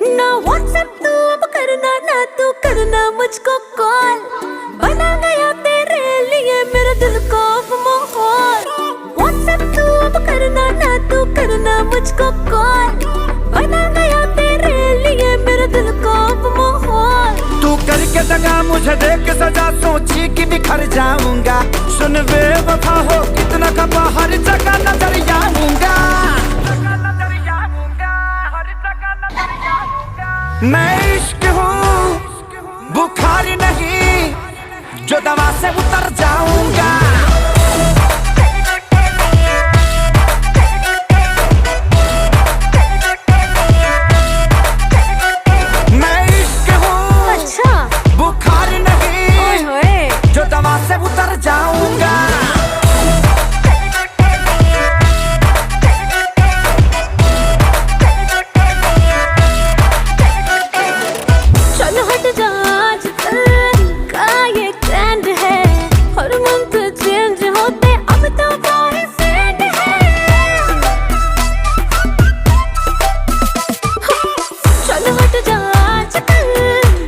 ना व्हाट्सएप तू अब करना, ना तू करना मुझको कॉल। बना गया तेरे लिए मेरे दिल को अब माहौल। व्हाट्सएप तू अब करना, ना तू करना मुझको कॉल। बना गया तेरे लिए मेरे दिल को अब माहौल। तू करके दगा मुझे देख सजा, सोची कि बिखर जाऊंगा। सुन बेवफा हो कितना खपा, हर जगह नजर आऊंगा। मैं इश्क हूँ बुखार नहीं, जो दवा से उतर जाऊंगा। मैं इश्क हूँ अच्छा बुखार नहीं, जो दवा से उतर जाऊंगा। चल हट जा, आजकल का ये ट्रेंड है। हर मंथ चेंज होते अब तो बॉयफ्रेंड है। चल हट जा, आजकल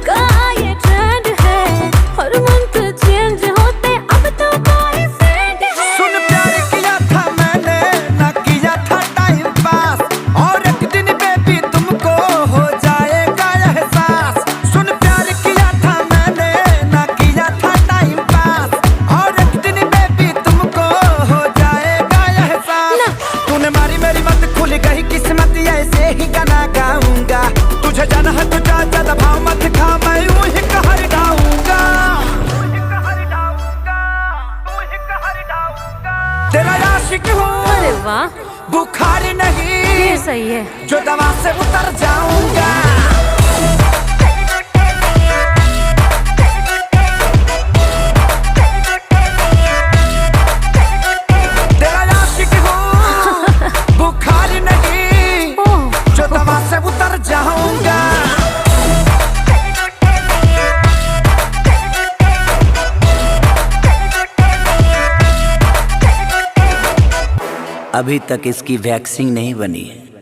का ये ट्रेंड है। हर मंथ चेंज होते अब तो बॉयफ्रेंड है। सुन प्यार किया था मैंने, ना किया था टाइम पास। और एक दिन बेबी तुमको हो जाएगा एहसास। सुन प्यार किया था मैंने, ना किया था टाइम पास। और एक दिन बेबी तुमको हो जाएगा एहसास। तूने मारी मेरी मत, खुल गई किस्मत, ऐसे ही गाना गाऊंगा। तुझे जाना है तो जा, ज्यादा भाव मत खा, मैं यूं ही कहर डाऊंगा। तेरा आशिक हूँ अरे वाह, बुखार नहीं, ये सही है। जो दवा से उतर जाऊंगा। तेरा आशिक हूँ बुखार नहीं, ओह जो दवा से उतर जाऊंगा। अभी तक इसकी वैक्सीन नहीं बनी है।